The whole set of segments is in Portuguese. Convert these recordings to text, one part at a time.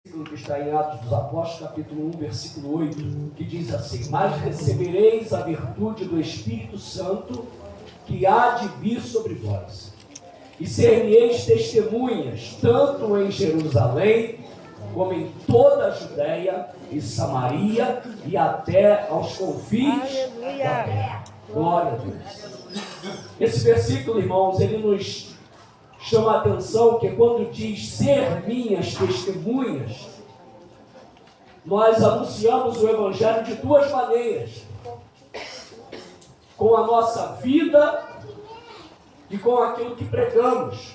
Que está em Atos dos Apóstolos, capítulo 1, versículo 8, que diz assim: mas recebereis a virtude do Espírito Santo que há de vir sobre vós, e ser-me-eis testemunhas, tanto em Jerusalém, como em toda a Judéia e Samaria, e até aos confins da terra. Glória a Deus. Esse versículo, irmãos, ele nos chama a atenção que quando diz ser minhas testemunhas, nós anunciamos o Evangelho de duas maneiras: com a nossa vida e com aquilo que pregamos.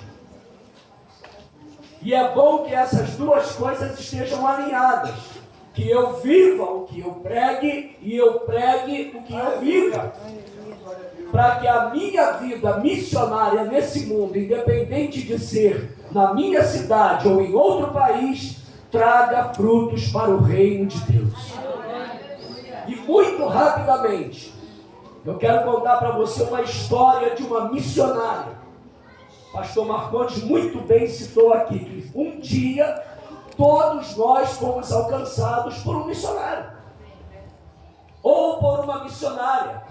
E é bom que essas duas coisas estejam alinhadas, que eu viva o que eu pregue e eu pregue o que eu viva, para que a minha vida missionária nesse mundo, independente de ser na minha cidade ou em outro país, traga frutos para o reino de Deus. E muito rapidamente, eu quero contar para você uma história de uma missionária. Pastor Marcondes muito bem citou aqui que um dia todos nós fomos alcançados por um missionário ou por uma missionária.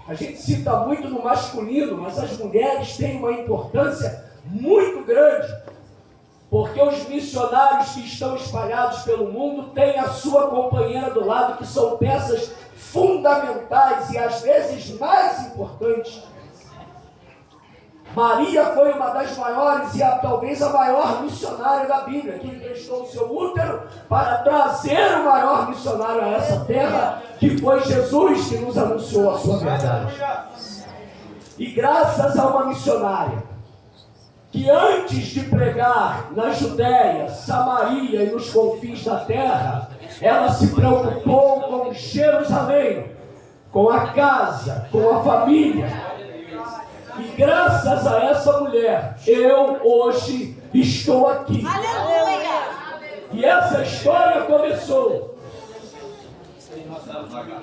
A gente cita muito no masculino, mas as mulheres têm uma importância muito grande, porque os missionários que estão espalhados pelo mundo têm a sua companheira do lado, que são peças fundamentais e às vezes mais importantes. Maria foi uma das maiores e talvez a maior missionária da Bíblia, que emprestou o seu útero para trazer o maior missionário a essa terra, que foi Jesus, que nos anunciou a sua verdade. E graças a uma missionária, que antes de pregar na Judéia, Samaria e nos confins da terra, ela se preocupou com Jerusalém, com a casa, com a família. E graças a essa mulher, eu hoje estou aqui. Aleluia! E essa história começou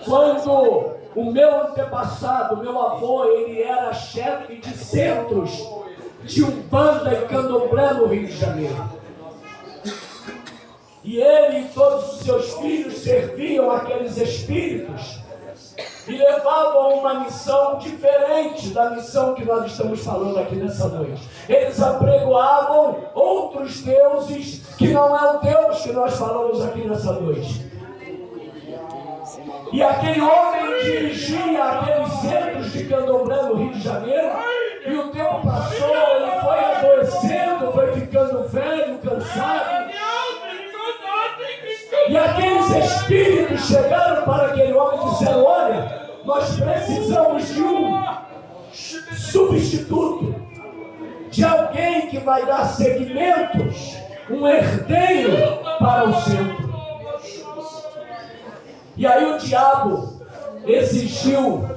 quando o meu antepassado, meu avô, ele era chefe de centros de Umbanda e Candomblé no Rio de Janeiro. E ele e todos os seus filhos serviam aqueles espíritos e levavam uma missão diferente da missão que nós estamos falando aqui nessa noite. Eles apregoavam outros deuses que não é o Deus que nós falamos aqui nessa noite. E aquele homem dirigia aqueles centros de Candomblé no Rio de Janeiro, e o tempo passou, ele foi adoecendo, foi ficando velho, cansado. E aqueles espíritos chegaram para aquele homem e disseram: olha, nós precisamos de um substituto, de alguém que vai dar seguimentos, um herdeiro para o centro. E aí o diabo exigiu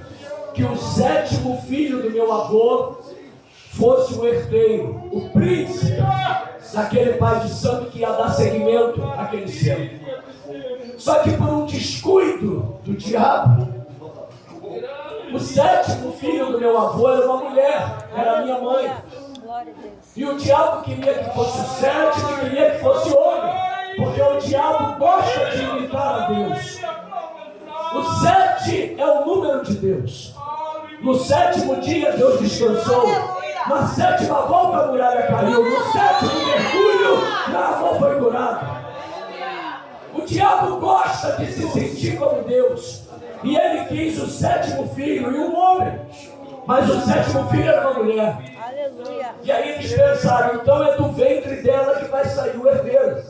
que o 7º filho do meu avô fosse o herdeiro, o príncipe, daquele pai de santo que ia dar seguimento àquele centro. Só que por um descuido do diabo, o 7º filho do meu avô era uma mulher, era a minha mãe. E o diabo queria que fosse o 7º, queria que fosse homem, porque o diabo gosta de imitar a Deus. O 7 é o número de Deus. No 7º dia Deus descansou. Na 7ª volta a muralha caiu. No 7º mergulho, Naamã foi curado. O diabo gosta de se sentir como Deus. E ele quis o 7º filho e um homem. Mas o 7º filho era uma mulher. Aleluia. E aí eles pensaram: então é do ventre dela que vai sair o herdeiro.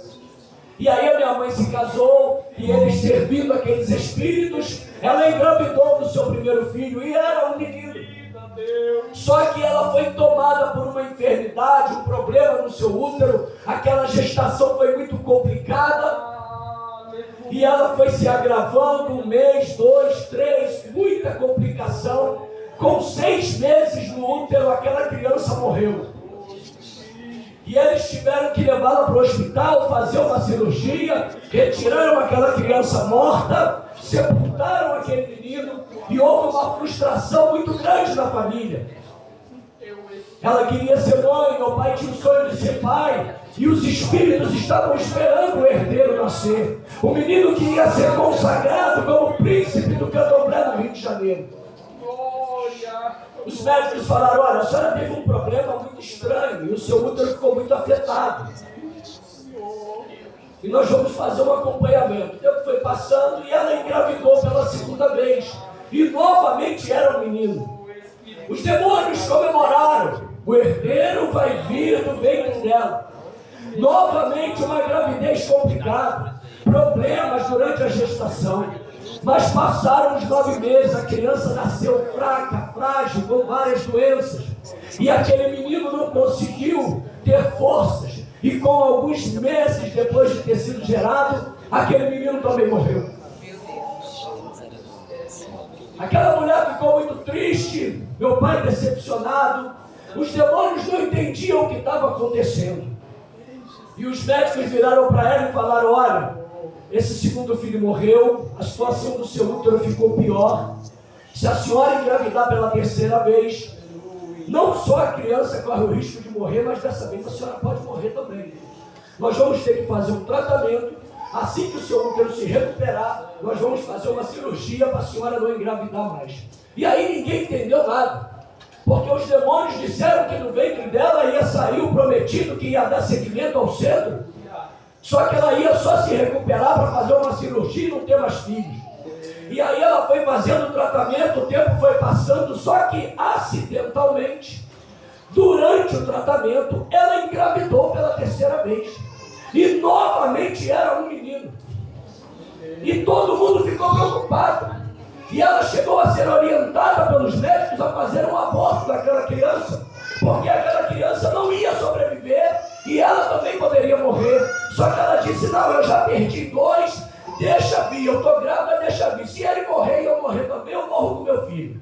E aí a minha mãe se casou, e eles servindo aqueles espíritos, ela engravidou do seu primeiro filho, e era um menino. Só que ela foi tomada por uma enfermidade, um problema no seu útero, aquela gestação foi muito complicada, e ela foi se agravando, 1 mês, 2, 3, muita complicação. Com 6 meses no útero, aquela criança morreu. E eles tiveram que levá-la para o hospital, fazer uma cirurgia, retiraram aquela criança morta, sepultaram aquele menino, e houve uma frustração muito grande na família. Ela queria ser mãe, meu pai tinha o sonho de ser pai, E os espíritos estavam esperando o herdeiro nascer. O menino que ia ser consagrado como príncipe do candomblé no Rio de Janeiro. Os médicos falaram: olha, a senhora teve um problema muito estranho e o seu útero ficou muito afetado. E nós vamos fazer um acompanhamento. O tempo foi passando e ela engravidou pela segunda vez. E novamente era um menino. Os demônios comemoraram. O herdeiro vai vir do ventre dela. Novamente uma gravidez complicada. Problemas durante a gestação. Mas passaram os 9 meses. A criança nasceu fraca, frágil, com várias doenças. E aquele menino não conseguiu ter forças. E com alguns meses depois de ter sido gerado, aquele menino também morreu. Aquela mulher ficou muito triste, meu pai decepcionado. Os demônios não entendiam o que estava acontecendo. E os médicos viraram para ela e falaram: olha, esse segundo filho morreu, a situação do seu útero ficou pior. Se a senhora engravidar pela terceira vez, não só a criança corre o risco de morrer, mas dessa vez a senhora pode morrer também. Nós vamos ter que fazer um tratamento. Assim que o seu útero se recuperar, nós vamos fazer uma cirurgia para a senhora não engravidar mais. E aí ninguém entendeu nada. Porque os demônios disseram que no ventre dela ia sair o prometido que ia dar seguimento ao centro. Só que ela ia só se recuperar para fazer uma cirurgia e não ter mais filhos. E aí ela foi fazendo o tratamento, o tempo foi passando, só que acidentalmente, durante o tratamento, ela engravidou pela terceira vez. E novamente era um menino. E todo mundo ficou preocupado. E ela chegou a ser orientada pelos médicos a fazer um aborto daquela criança. Porque aquela criança não ia sobreviver e ela também poderia morrer. Só que ela disse: não, eu já perdi 2, deixa vir, eu estou grávida, deixa vir. Se ele morrer e eu morrer também, eu morro com meu filho.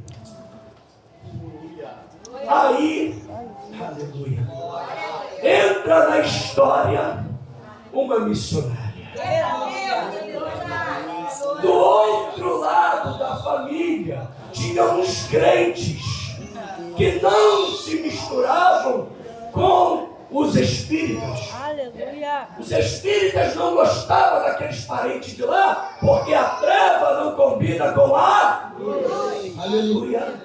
Aí, aleluia, entra na história uma missionária. Do outro lado da família tinha uns crentes que não se misturavam com os espíritas. Aleluia. Os espíritas não gostavam daqueles parentes de lá, porque a treva não combina com a luz. Aleluia.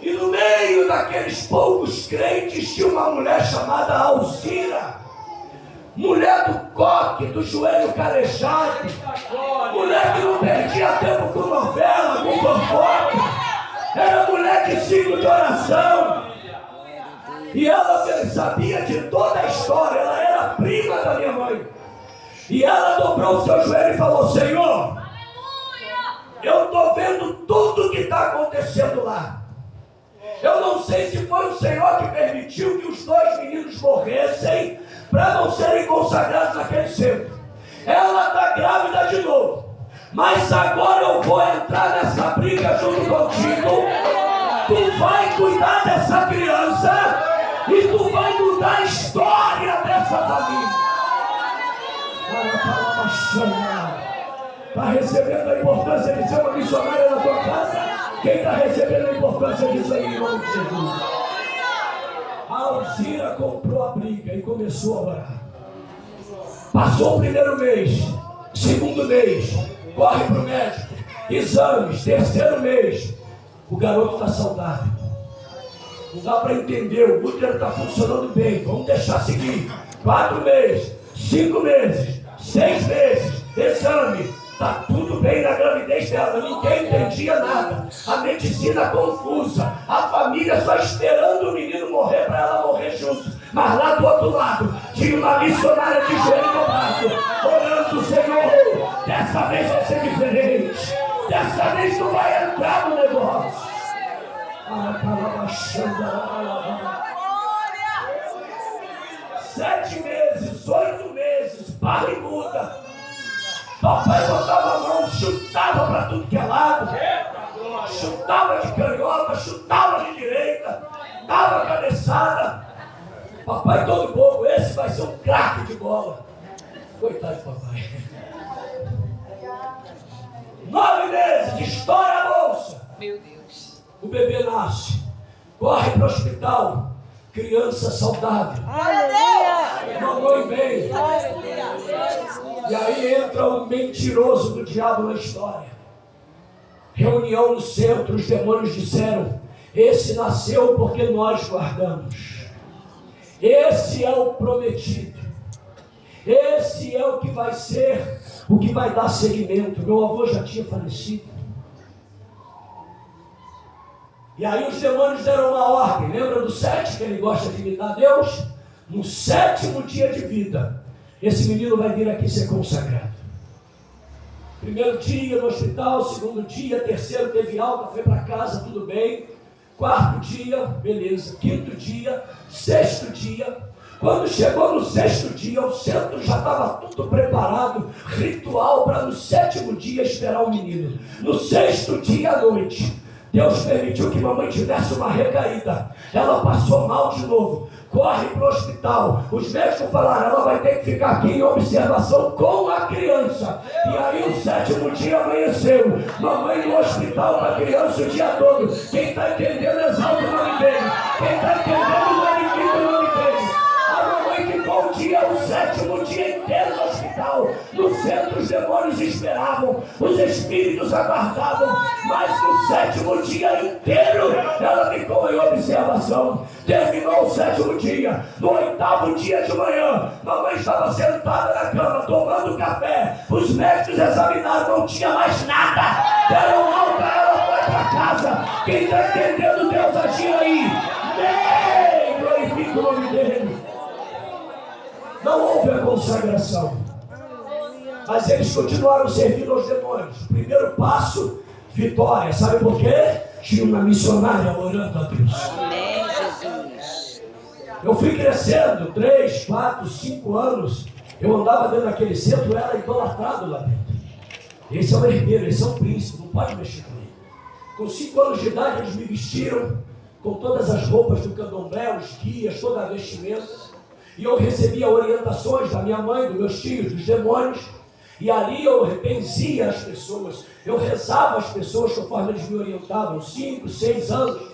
E no meio daqueles poucos crentes tinha uma mulher chamada Alzira. Mulher do coque, do joelho calejado. Mulher que não perdia tempo com novela, com fofoca. Era mulher de signo de oração. E ela sabia de toda a história. Ela era prima da minha mãe. E ela dobrou o seu joelho e falou: Senhor, eu estou vendo tudo que está acontecendo lá. Eu não sei se foi o Senhor que permitiu que os 2 meninos morressem para não serem consagrados naquele centro. Ela está grávida de novo. Mas agora eu vou entrar nessa briga junto contigo. Tu vai cuidar dessa criança e tu vai mudar a história dessa família. Está recebendo a importância de ser uma missionária na tua casa? Quem está recebendo a importância disso aí em nome de Jesus? A Alzira comprou a briga e começou a orar. Passou o primeiro mês, segundo mês, corre para o médico, exames, terceiro mês, o garoto está saudável. Não dá para entender, o útero está funcionando bem, vamos deixar seguir. 4 meses, 5 meses, 6 meses, exame, está tudo bem na gravidez dela, ninguém entendia nada. A medicina confusa, a família só esperando o menino morrer para ela morrer junto. Mas lá do outro lado tinha uma missionária de joelho dobrado, orando: Senhor, dessa vez vai ser diferente. Dessa vez tu vai entrar no negócio. 7 meses, 8 meses, barriguda. Papai botava a mão, chutava para tudo que é lado. Chutava de canhota, chutava de direita, dava cabeçada. Papai todo bobo, esse vai ser um craque de bola. Coitado de papai. 9 meses, estoura a bolsa. Meu Deus. O bebê nasce, corre para o hospital, criança saudável. Aleluia. Mamãe vem. E aí entra o mentiroso do diabo na história. Reunião no centro, os demônios disseram: esse nasceu porque nós guardamos. Esse é o prometido. Esse é o que vai ser, o que vai dar seguimento. Meu avô já tinha falecido. E aí os demônios deram uma ordem. Lembra do 7 que ele gosta de imitar Deus? No 7º dia de vida, esse menino vai vir aqui ser consagrado. Primeiro dia no hospital, segundo dia, terceiro teve alta, foi para casa, tudo bem. Quarto dia, beleza. Quinto dia, sexto dia. Quando chegou no 6º dia, o centro já estava tudo preparado, ritual para no 7º dia esperar o menino. No 6º dia à noite, Deus permitiu que mamãe tivesse uma recaída. Ela passou mal de novo. Corre para o hospital. Os médicos falaram: ela vai ter que ficar aqui em observação com a criança. E aí o 7º dia amanheceu. Mamãe no hospital com a criança o dia todo. Quem está entendendo, exalta o nome dele. Quem está entendendo, glorifica o nome dele. A mamãe ficou o 7º dia inteiro no hospital. No centro os demônios esperavam, os espíritos aguardavam, mas no 7º dia inteiro ela ficou em observação. Terminou o 7º dia. No 8º dia de manhã, mamãe estava sentada na cama tomando café. Os médicos examinaram, não tinha mais nada. Deram alta, ela foi para casa. Quem está entendendo, Deus agia aí. Ei, glorifica o nome dele. Não houve a consagração, mas eles continuaram servindo aos demônios. Primeiro passo, vitória. Sabe por quê? Tinha uma missionária orando a Deus. Amém, Jesus. Eu fui crescendo, 3, 4, 5 anos. Eu andava dentro daquele centro, eu era idolatrado lá dentro. Esse é um herdeiro, esse é um príncipe, não pode mexer com ele. Com 5 anos de idade, eles me vestiram com todas as roupas do candomblé, os guias, toda a vestimenta. E eu recebia orientações da minha mãe, dos meus tios, dos demônios. E ali eu benzia as pessoas. Eu rezava as pessoas conforme eles me orientavam. 5, 6 anos.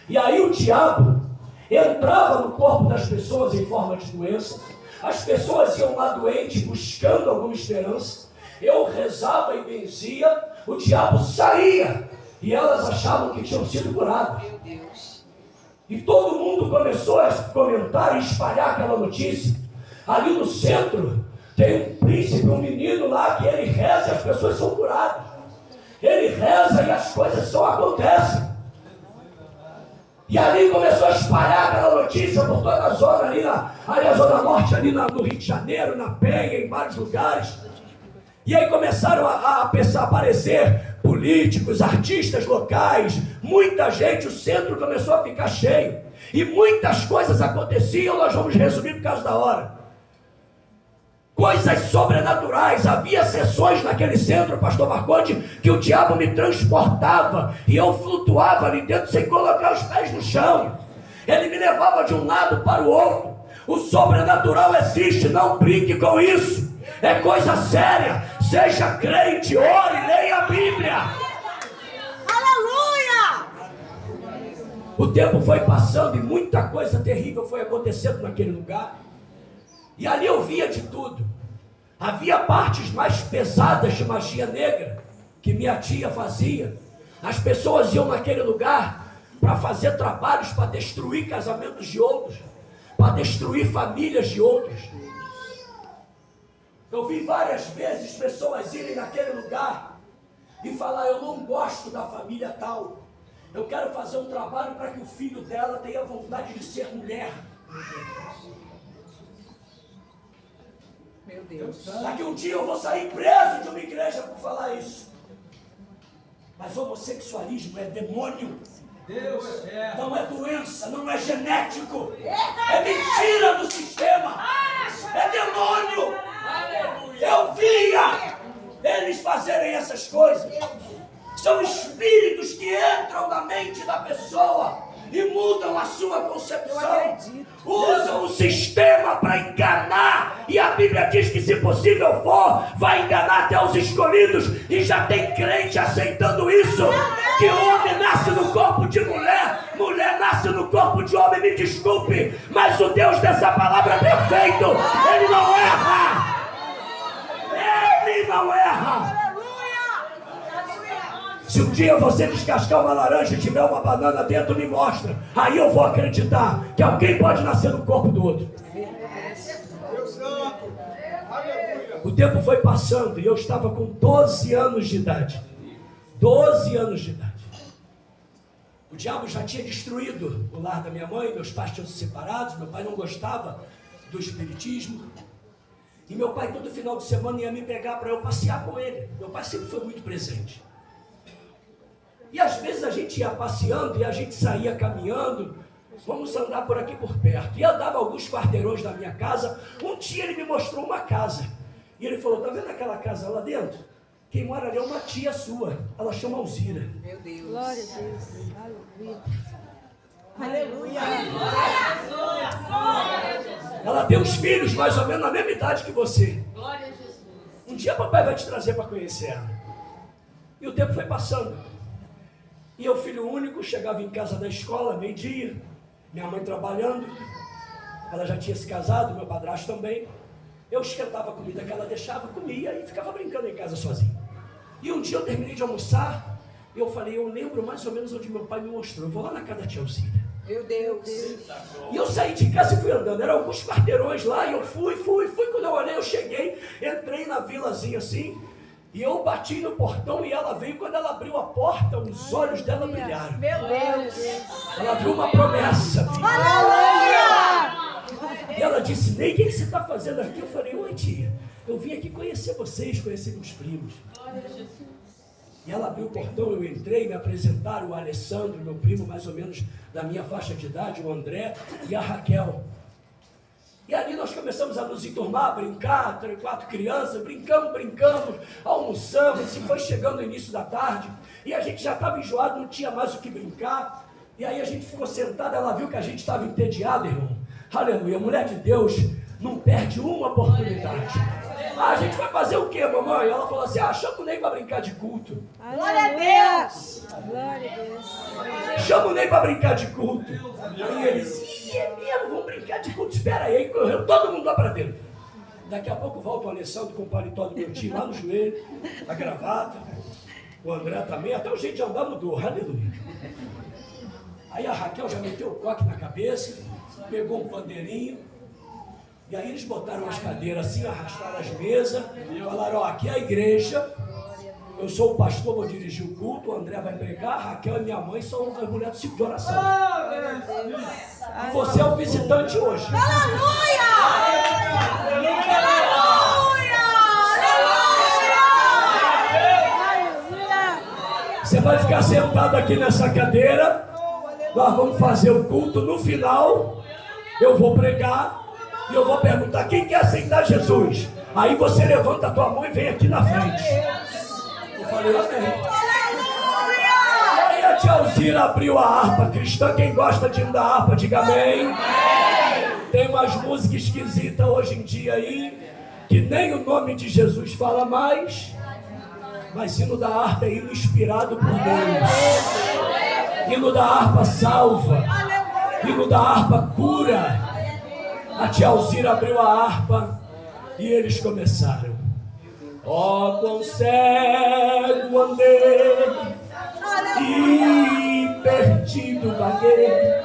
E aí o diabo entrava no corpo das pessoas em forma de doença. As pessoas iam lá doentes, buscando alguma esperança. Eu rezava e benzia. O diabo saía. E elas achavam que tinham sido curadas. Meu Deus. E todo mundo começou a comentar e espalhar aquela notícia. Ali no centro tem um príncipe, um menino lá que ele reza e as pessoas são curadas. Ele reza e as coisas só acontecem. E ali começou a espalhar aquela notícia por toda a zona, ali a zona norte, ali no Rio de Janeiro, na Penha, em vários lugares. E aí começaram a aparecer políticos, artistas locais, muita gente, o centro começou a ficar cheio. E muitas coisas aconteciam, nós vamos resumir por causa da hora. Coisas sobrenaturais, havia sessões naquele centro, pastor Marconde, que o diabo me transportava e eu flutuava ali dentro sem colocar os pés no chão. Ele me levava de um lado para o outro. O sobrenatural existe, não brinque com isso. É coisa séria. Seja crente, ore, leia a Bíblia. Aleluia! O tempo foi passando e muita coisa terrível foi acontecendo naquele lugar. E ali eu via de tudo. Havia partes mais pesadas de magia negra que minha tia fazia. As pessoas iam naquele lugar para fazer trabalhos para destruir casamentos de outros, para destruir famílias de outros. Eu vi várias vezes pessoas irem naquele lugar e falar: eu não gosto da família tal, eu quero fazer um trabalho para que o filho dela tenha vontade de ser mulher. Meu Deus. Daqui um dia eu vou sair preso de uma igreja por falar isso. Mas homossexualismo é demônio. Não é doença, não é genético. É mentira do sistema. É demônio. Eu via eles fazerem essas coisas. São espíritos que entram na mente da pessoa e mudam a sua concepção. Usam o sistema para enganar. E a Bíblia diz que, se possível for, vai enganar até os escolhidos. E já tem crente aceitando isso. Que homem nasce no corpo de mulher, mulher nasce no corpo de homem. Me desculpe, mas o Deus dessa palavra é perfeito. Ele não erra. Ele não erra. Se um dia você descascar uma laranja e tiver uma banana dentro, me mostra. Aí eu vou acreditar que alguém pode nascer no corpo do outro. O tempo foi passando e eu estava com 12 anos de idade. 12 anos de idade. O diabo já tinha destruído o lar da minha mãe. Meus pais tinham se separado. Meu pai não gostava do espiritismo. E meu pai todo final de semana ia me pegar para eu passear com ele. Meu pai sempre foi muito presente. E às vezes a gente ia passeando e a gente saía caminhando. Vamos andar por aqui por perto. E andava alguns quarteirões da minha casa. Um dia ele me mostrou uma casa. E ele falou: tá vendo aquela casa lá dentro? Quem mora ali é uma tia sua. Ela chama Alzira. Meu Deus. Glória a Deus. Aleluia. Aleluia. Ela tem uns filhos mais ou menos na mesma idade que você. Glória a Jesus. Um dia papai vai te trazer para conhecer ela. E o tempo foi passando. E eu, filho único, chegava em casa da escola, meio-dia, minha mãe trabalhando, ela já tinha se casado, meu padrasto também. Eu esquentava a comida que ela deixava, comia e ficava brincando em casa sozinho. E um dia eu terminei de almoçar, e eu falei: eu lembro mais ou menos onde meu pai me mostrou, eu vou lá na casa da tia Alzira. Meu Deus. E eu saí de casa e fui andando, eram alguns quarteirões lá, e eu fui, quando eu olhei, eu cheguei, entrei na vilazinha assim, e eu bati no portão e ela veio. Quando ela abriu a porta, os olhos dela brilharam. Meu Deus. Ela viu uma promessa. E ela disse: Ney, o que você está fazendo aqui? Eu falei: oi, tia, eu vim aqui conhecer vocês, conhecer meus primos. E ela abriu o portão, eu entrei, me apresentaram o Alessandro, meu primo mais ou menos da minha faixa de idade, o André e a Raquel. E ali nós começamos a nos enturmar, a brincar, 3, 4 crianças, brincamos, almoçamos, e foi chegando o início da tarde, e a gente já estava enjoado, não tinha mais o que brincar, e aí a gente ficou sentado, ela viu que a gente estava entediado, irmão. Aleluia, mulher de Deus não perde uma oportunidade. A gente vai fazer o quê, mamãe? Ela falou assim: chama o Ney para brincar de culto. Glória a Deus. Glória a Deus. Chama o Ney para brincar de culto. Aí eles: é mesmo, vamos brincar de culto. Espera aí. Aí correu todo mundo lá para dentro. Daqui a pouco volta o Alessandro com o paletó do meu tio lá no joelho, a gravata, o André também, até o jeito de andar mudou. Aleluia. Aí a Raquel já meteu o coque na cabeça, pegou um pandeirinho. E aí eles botaram as cadeiras assim, arrastaram as mesas, falaram: aqui é a igreja, eu sou o pastor, vou dirigir o culto, o André vai pregar, a Raquel e minha mãe são as mulheres do ciclo de oração. E você é o visitante hoje. Aleluia! Aleluia! Você vai ficar sentado aqui nessa cadeira, nós vamos fazer o culto, no final eu vou pregar. E eu vou perguntar: quem quer aceitar Jesus? Aí você levanta a tua mão e vem aqui na frente. Eu falei: amém. E aí a tia Alzira abriu a harpa cristã. Quem gosta de hino da harpa, diga amém. Tem umas músicas esquisitas hoje em dia aí, que nem o nome de Jesus fala mais. Mas hino da harpa é hino inspirado por Deus. Hino da harpa salva. Hino da harpa cura. A tia Alzira abriu a harpa e eles começaram: ó, quão cego andei e perdido vaguei,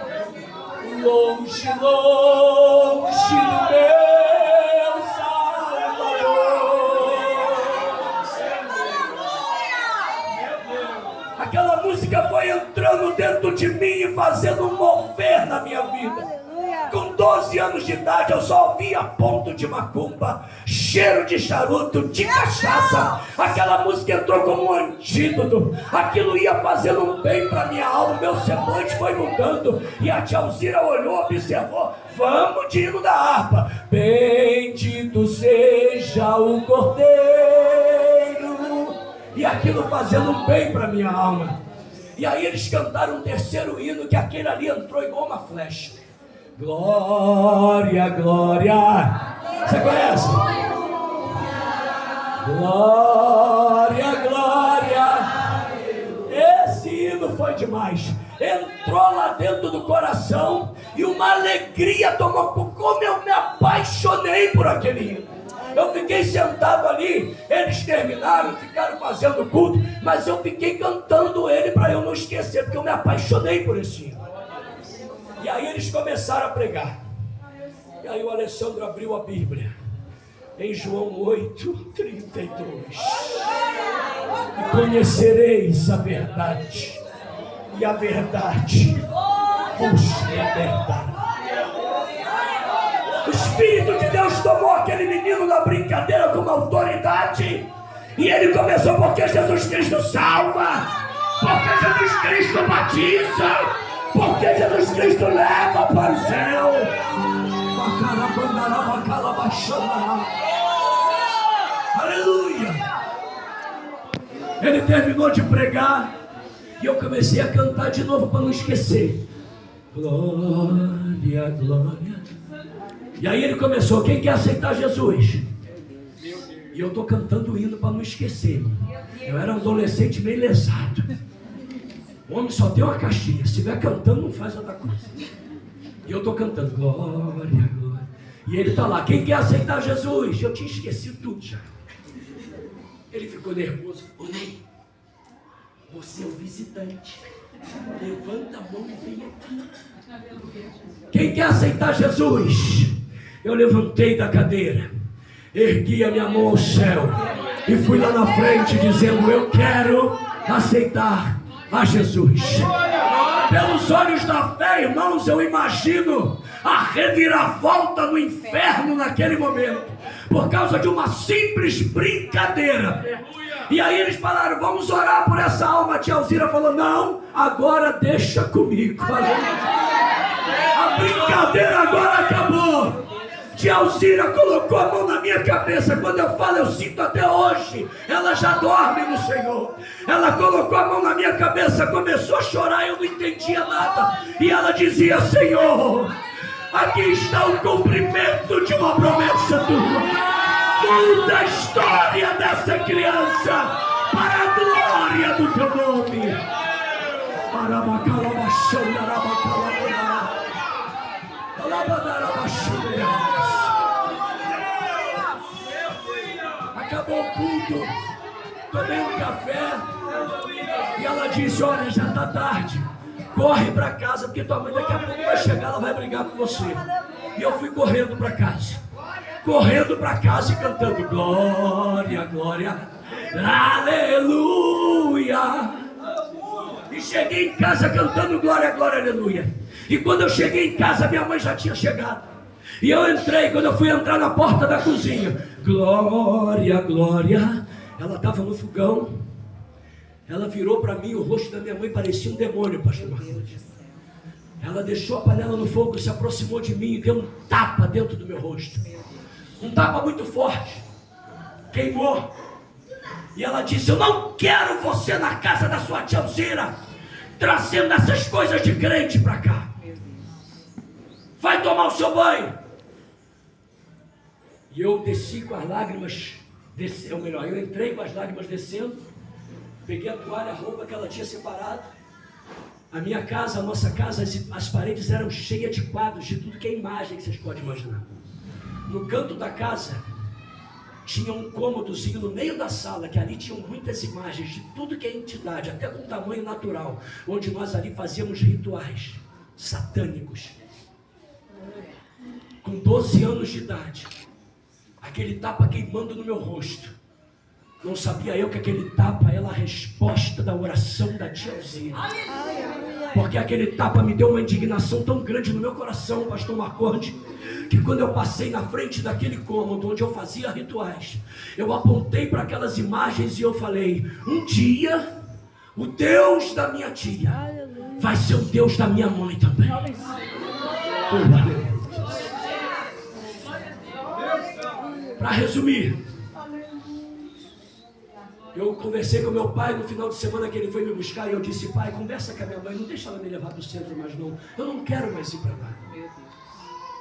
longe, longe do meu Salvador. Aquela música foi entrando dentro de mim e fazendo um mover na minha vida. Com 12 anos de idade eu só ouvia ponto de macumba, cheiro de charuto, de cachaça. Aquela música entrou como um antídoto. Aquilo ia fazendo um bem para minha alma. Meu semblante foi mudando. E a tia Alzira olhou, observou: vamos de hino da harpa. Bendito seja o Cordeiro. E aquilo fazendo um bem para minha alma. E aí eles cantaram um terceiro hino, que aquele ali entrou igual uma flecha. Glória, glória. Você conhece? Glória, glória. Esse hino foi demais. Entrou lá dentro do coração e uma alegria tomou. Como eu me apaixonei por aquele hino. Eu fiquei sentado ali, eles terminaram, ficaram fazendo culto, mas eu fiquei cantando ele para eu não esquecer, porque eu me apaixonei por esse hino. E aí eles começaram a pregar. E aí o Alessandro abriu a Bíblia em João 8:32. E conhecereis a verdade, e a verdade vos libertará. O Espírito de Deus tomou aquele menino na brincadeira com uma autoridade, e ele começou: porque Jesus Cristo salva, porque Jesus Cristo batiza, porque Jesus Cristo leva para o céu. Aleluia. Ele terminou de pregar e eu comecei a cantar de novo para não esquecer. Glória, glória. E aí ele começou: quem quer aceitar Jesus? E eu estou cantando o hino para não esquecer. Eu era um adolescente meio lesado. O homem só tem uma caixinha. Se estiver cantando, não faz outra coisa. E eu estou cantando glória, glória. E ele está lá: quem quer aceitar Jesus? Eu tinha esquecido tudo já. Ele ficou nervoso. Ô Ney, você é o visitante. Levanta a mão e vem aqui. Quem quer aceitar Jesus? Eu levantei da cadeira, ergui a minha mão ao céu e fui lá na frente dizendo: eu quero aceitar a Jesus. Pelos olhos da fé, irmãos, eu imagino a reviravolta no inferno naquele momento, por causa de uma simples brincadeira. E aí eles falaram: vamos orar por essa alma. A tia Alzira falou: não, agora deixa comigo. A brincadeira agora acabou. Tia Alzira colocou a mão na minha cabeça. Quando eu falo, eu sinto até hoje. Ela já dorme no Senhor. Ela colocou a mão na minha cabeça, começou a chorar, eu não entendia nada. E ela dizia: Senhor, aqui está o cumprimento de uma promessa tua. Muda a história dessa criança para a glória do teu nome. Acabou o culto, tomei um café e ela disse: olha, já está tarde, corre para casa, porque tua mãe daqui a pouco vai chegar, ela vai brigar com você. E eu fui correndo para casa, e cantando glória, glória, aleluia. E cheguei em casa cantando glória, glória, aleluia. E quando eu cheguei em casa, minha mãe já tinha chegado. E eu entrei, quando eu fui entrar na porta da cozinha, glória, glória. Ela estava no fogão. Ela virou para mim, o rosto da minha mãe parecia um demônio, pastor Marcos. Ela deixou a panela no fogo, se aproximou de mim e deu um tapa dentro do meu rosto. Um tapa muito forte. Queimou. E ela disse: eu não quero você na casa da sua tia Alzira, trazendo essas coisas de crente para cá. Vai tomar o seu banho. E eu desci com as lágrimas, eu entrei com as lágrimas descendo, peguei a toalha, a roupa que ela tinha separado. A minha casa, a nossa casa, as paredes eram cheias de quadros, de tudo que é imagem que vocês podem imaginar. No canto da casa, tinha um cômodozinho no meio da sala, que ali tinham muitas imagens de tudo que é entidade, até com tamanho natural, onde nós ali fazíamos rituais satânicos. Com 12 anos de idade, aquele tapa queimando no meu rosto. Não sabia eu que aquele tapa era a resposta da oração da tia Alzira. Porque aquele tapa me deu uma indignação tão grande no meu coração, pastor Marconde, que quando eu passei na frente daquele cômodo onde eu fazia rituais, eu apontei para aquelas imagens e eu falei: um dia o Deus da minha tia vai ser o Deus da minha mãe também. Para resumir, Eu conversei com meu pai no final de semana que ele foi me buscar e eu disse: pai, conversa com a minha mãe, não deixa ela me levar para o centro mais não. Eu não quero mais ir para lá.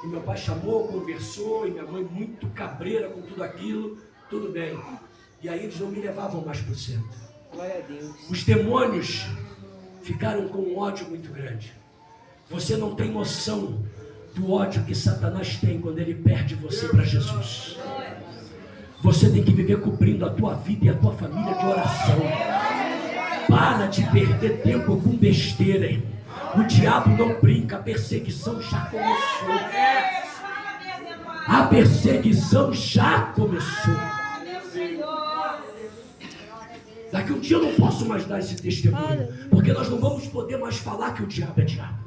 E meu pai chamou, conversou, e minha mãe muito cabreira com tudo aquilo, tudo bem. E aí eles não me levavam mais para o centro. Glória a Deus. Os demônios ficaram com um ódio muito grande. Você não tem noção do ódio que Satanás tem quando ele perde você para Jesus. Você tem que viver cobrindo a tua vida e a tua família de oração. Para de perder tempo com besteira, irmão. O diabo não brinca, a perseguição já começou. A perseguição já começou. Daqui um dia eu não posso mais dar esse testemunho, porque nós não vamos poder mais falar que o diabo é diabo.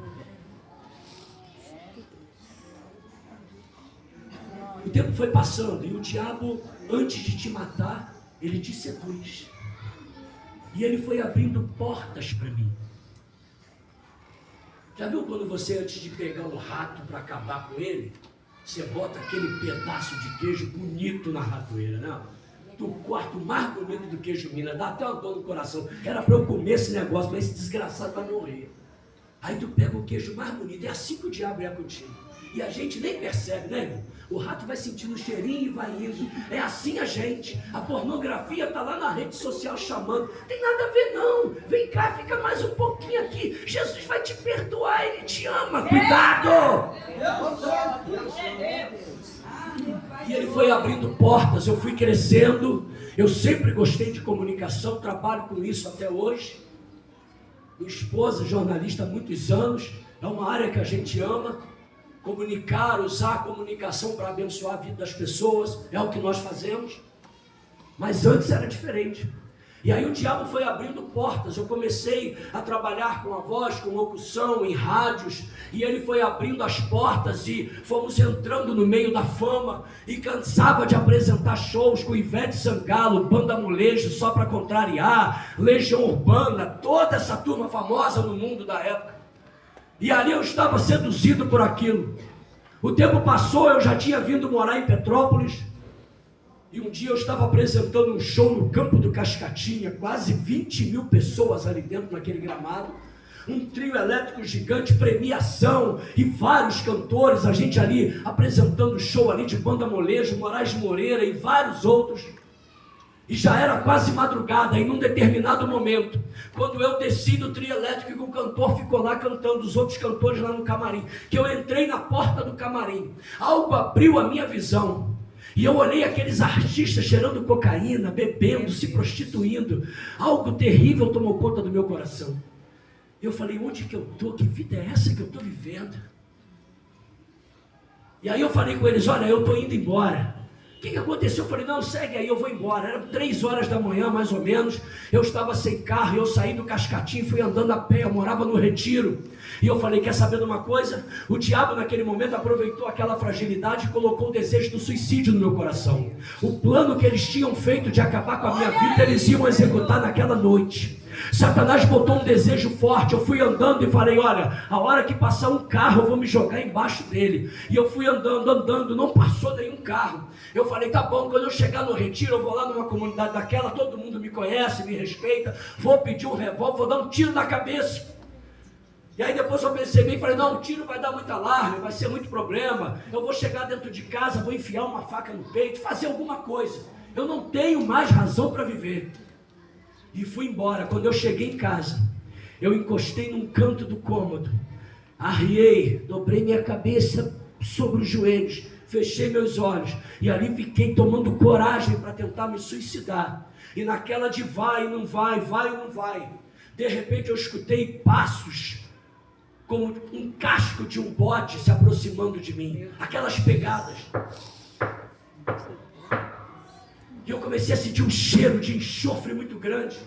O tempo foi passando e o diabo, antes de te matar, ele te seduz. E ele foi abrindo portas para mim. Já viu quando você, antes de pegar um rato para acabar com ele, você bota aquele pedaço de queijo bonito na ratoeira, né? Tu corta o mais bonito do queijo Minas, dá até uma dor no coração. Era para eu comer esse negócio, mas esse desgraçado vai morrer. Aí tu pega o queijo mais bonito, é assim que o diabo é contigo. E a gente nem percebe, né, irmão? O rato vai sentindo o cheirinho e vai indo. É assim a gente. A pornografia está lá na rede social chamando. Tem nada a ver não. Vem cá, fica mais um pouquinho aqui. Jesus vai te perdoar, Ele te ama. Cuidado! E Ele foi abrindo portas. Eu fui crescendo. Eu sempre gostei de comunicação. Trabalho com isso até hoje. Minha esposa, jornalista há muitos anos. É uma área que a gente ama. Comunicar, usar a comunicação para abençoar a vida das pessoas, é o que nós fazemos. Mas antes era diferente. E aí o diabo foi abrindo portas. Eu comecei a trabalhar com a voz, com locução, em rádios, e ele foi abrindo as portas e fomos entrando no meio da fama. E cansava de apresentar shows com Ivete Sangalo, Banda Molejo, Só Pra Contrariar, Legião Urbana, toda essa turma famosa no mundo da época. E ali eu estava seduzido por aquilo. O tempo passou, eu já tinha vindo morar em Petrópolis. E um dia eu estava apresentando um show no Campo do Cascatinha, quase 20 mil pessoas ali dentro naquele gramado. Um trio elétrico gigante, premiação e vários cantores. A gente ali apresentando o show ali de Banda Molejo, Moraes Moreira e vários outros. E já era quase madrugada, e num determinado momento, quando eu desci do trio elétrico e o cantor ficou lá cantando, os outros cantores lá no camarim, que eu entrei na porta do camarim, algo abriu a minha visão, e eu olhei aqueles artistas cheirando cocaína, bebendo, se prostituindo, algo terrível tomou conta do meu coração. Eu falei, onde que eu estou? Que vida é essa que eu estou vivendo? E aí eu falei com eles, olha, eu estou indo embora. O que aconteceu? Eu falei, não, segue aí, eu vou embora. Era 3 horas da manhã, mais ou menos. Eu estava sem carro, eu saí do Cascatinho e fui andando a pé. Eu morava no Retiro. E eu falei, quer saber de uma coisa? O diabo naquele momento aproveitou aquela fragilidade e colocou o desejo do suicídio no meu coração. O plano que eles tinham feito de acabar com a minha vida, eles iam executar naquela noite. Satanás botou um desejo forte. Eu fui andando e falei, olha, a hora que passar um carro eu vou me jogar embaixo dele. E eu fui andando, não passou nenhum carro. Eu falei, tá bom, quando eu chegar no Retiro, eu vou lá numa comunidade daquela, todo mundo me conhece, me respeita, vou pedir um revólver, vou dar um tiro na cabeça. E aí depois eu percebi e falei, não, o tiro vai dar muito alarme, vai ser muito problema. Eu vou chegar dentro de casa, vou enfiar uma faca no peito, fazer alguma coisa. Eu não tenho mais razão para viver. E fui embora. Quando eu cheguei em casa, eu encostei num canto do cômodo, arriei, dobrei minha cabeça sobre os joelhos, fechei meus olhos e ali fiquei tomando coragem para tentar me suicidar. E naquela de vai e não vai, vai e não vai, de repente eu escutei passos, como um casco de um bode se aproximando de mim, aquelas pegadas. E eu comecei a sentir um cheiro de enxofre muito grande.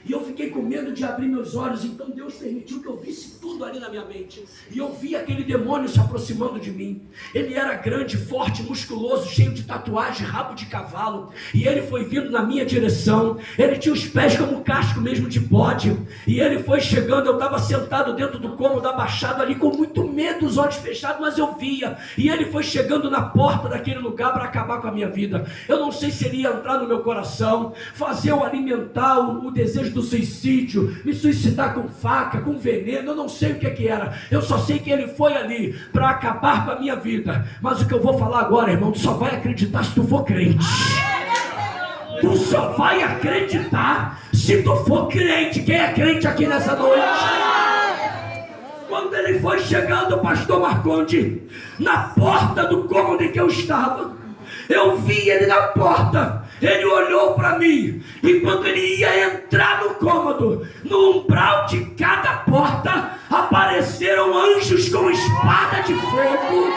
E eu fiquei com medo de abrir meus olhos, então Deus permitiu que eu visse tudo ali na minha mente. E eu vi aquele demônio se aproximando de mim. Ele era grande, forte, musculoso, cheio de tatuagem, rabo de cavalo. E ele foi vindo na minha direção. Ele tinha os pés como casco mesmo de bode. E ele foi chegando, eu estava sentado dentro do cômodo, abaixado ali, com muito medo, os olhos fechados, mas eu via. E ele foi chegando na porta daquele lugar para acabar com a minha vida. Eu não sei se ele ia entrar no meu coração, fazer eu alimentar o desejo do suicídio, me suicidar com faca, com veneno, eu não sei o que era. Eu só sei que ele foi ali para acabar com a minha vida. Mas o que eu vou falar agora, irmão, tu só vai acreditar se tu for crente. Tu só vai acreditar se tu for crente. Quem é crente aqui nessa noite? Quando ele foi chegando, pastor Marconde, na porta do cômodo em que eu estava, eu vi ele na porta. Ele olhou para mim, e quando ele ia entrar no cômodo, no umbral de cada porta apareceram anjos com espada de fogo.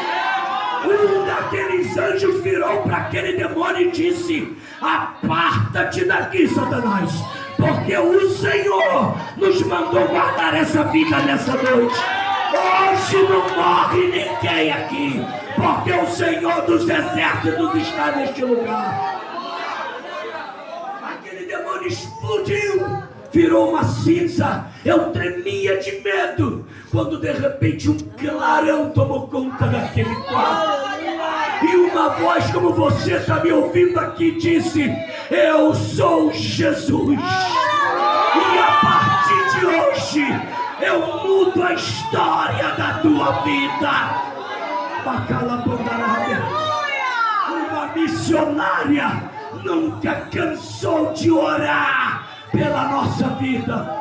Um daqueles anjos virou para aquele demônio e disse: aparta-te daqui, Satanás, porque o Senhor nos mandou guardar essa vida nessa noite. Hoje não morre ninguém aqui, porque o Senhor dos exércitos está neste lugar. Aquele demônio explodiu, virou uma cinza. Eu tremia de medo, quando de repente um clarão tomou conta daquele quarto. E uma voz como você está me ouvindo aqui disse: eu sou Jesus. E a partir de hoje eu mudo a história da tua vida. Uma missionária nunca cansou de orar pela nossa vida.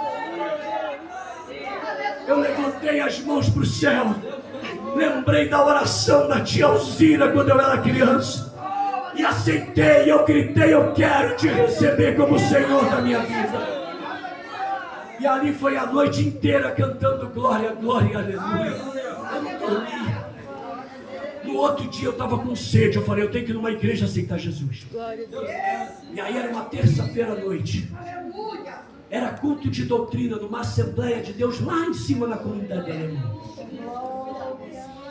Eu levantei as mãos para o céu, lembrei da oração da tia Alzira quando eu era criança, e aceitei. Eu gritei: eu quero te receber como Senhor da minha vida. E ali foi a noite inteira cantando glória, glória, aleluia. Eu não dormi. No outro dia eu estava com sede. Eu falei: eu tenho que ir numa igreja aceitar Jesus. E aí era uma terça-feira à noite. Era culto de doutrina numa Assembleia de Deus lá em cima na comunidade alemã.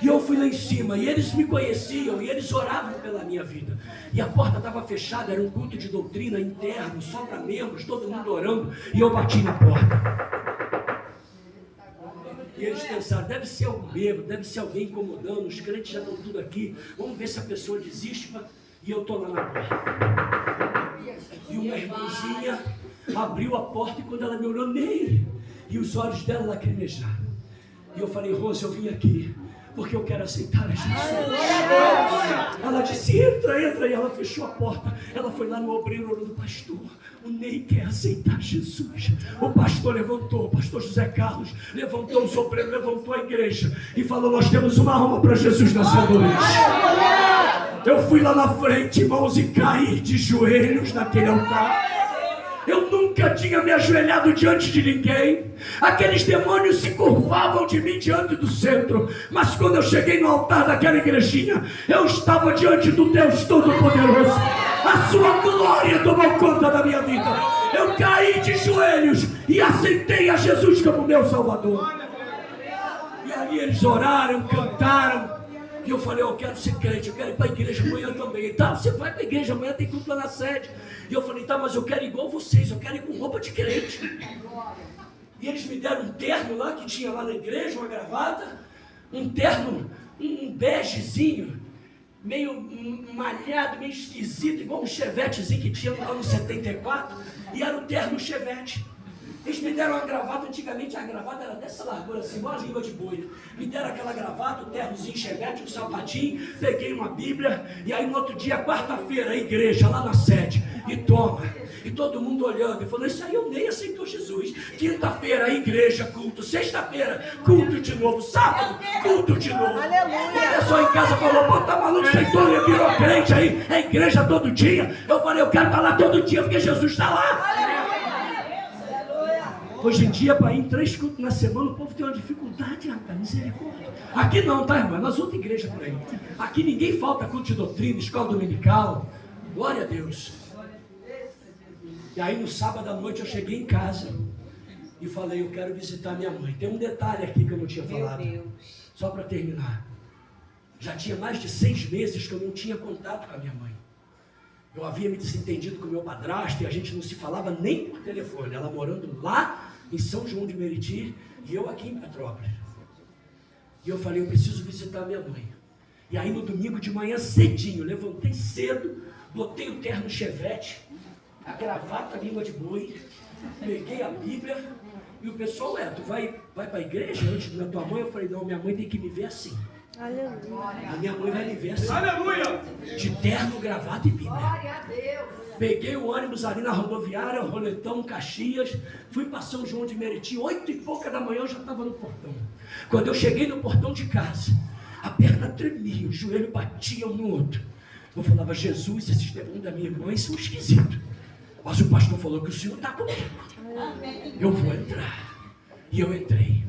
E eu fui lá em cima, e eles me conheciam, e eles oravam pela minha vida. E a porta estava fechada, era um culto de doutrina interno, só para membros, todo mundo orando, e eu bati na porta. E eles pensaram: deve ser algum bêbado, deve ser alguém incomodando, os crentes já estão tudo aqui, vamos ver se a pessoa desiste. E eu estou lá na porta. E uma irmãzinha abriu a porta, e quando ela me olhou nele, e os olhos dela lacrimejaram. E eu falei: Rose, eu vim aqui porque eu quero aceitar a Jesus. Ela disse: entra, entra. E ela fechou a porta. Ela foi lá no obreiro, orando: pastor, o Ney quer aceitar Jesus. O pastor levantou, o pastor José Carlos levantou os obreiros, levantou a igreja e falou: nós temos uma alma para Jesus nessa noite. Eu fui lá na frente, irmãos, e caí de joelhos naquele altar. Eu nunca tinha me ajoelhado diante de ninguém. Aqueles demônios se curvavam de mim diante do centro. Mas quando eu cheguei no altar daquela igrejinha, eu estava diante do Deus Todo-Poderoso. A sua glória tomou conta da minha vida. Eu caí de joelhos e aceitei a Jesus como meu Salvador. E ali eles oraram, cantaram. E eu falei: eu quero ser crente, eu quero ir para a igreja amanhã também. Tá, você vai para a igreja amanhã, tem culto lá na sede. E eu falei: tá, mas eu quero ir igual vocês, eu quero ir com roupa de crente. E eles me deram um terno lá, que tinha lá na igreja, uma gravata, um terno, um begezinho, meio malhado, meio esquisito, igual um chevetezinho que tinha lá no 74, e era um terno chevette. Eles me deram uma gravata. Antigamente a gravata era dessa largura assim, igual a língua de boi. Me deram aquela gravata, o ternozinho chevette, um sapatinho, peguei uma Bíblia. E aí no outro dia, quarta-feira, a igreja lá na sede. E toma. E todo mundo olhando e falou: isso aí o Ney aceitou Jesus. Quinta-feira, a igreja, culto. Sexta-feira, culto de novo. Sábado, culto de novo. Aleluia. O pessoal em casa falou: pô, tá maluco, aceitou, ele virou crente aí. É igreja todo dia. Eu falei: eu quero estar lá todo dia, porque Jesus está lá. Hoje em dia, para ir em 3 cultos na semana, o povo tem uma dificuldade, rapaz, misericórdia. Aqui não, tá, irmão? Nas outras igrejas por aí. Aqui ninguém falta culto de doutrina, escola dominical. Glória a Deus. E aí no sábado à noite eu cheguei em casa e falei, eu quero visitar minha mãe. Tem um detalhe aqui que eu não tinha falado, só para terminar. Já tinha mais de 6 meses que eu não tinha contato com a minha mãe. Eu havia me desentendido com o meu padrasto e a gente não se falava nem por telefone. Ela morando lá em São João de Meriti e eu aqui em Petrópolis. E eu falei, eu preciso visitar a minha mãe. E aí no domingo de manhã cedinho, levantei cedo, botei o terno chevette, a gravata língua de boi, peguei a Bíblia e o pessoal, tu vai para a igreja antes da tua mãe? Eu falei, não, minha mãe tem que me ver assim. Aleluia. A minha mãe vai me ver assim. Aleluia! De terno, gravata e Bíblia. Glória a Deus. Peguei o ônibus ali na rodoviária, Roletão, Caxias, fui para São João de Meriti, 8 e pouca da manhã eu já estava no portão. Quando eu cheguei no portão de casa, a perna tremia, o joelho batia um no outro. Eu falava, Jesus, esses demônios da minha irmã são esquisitos. Mas o pastor falou que o Senhor está comigo. Eu vou entrar. E eu entrei.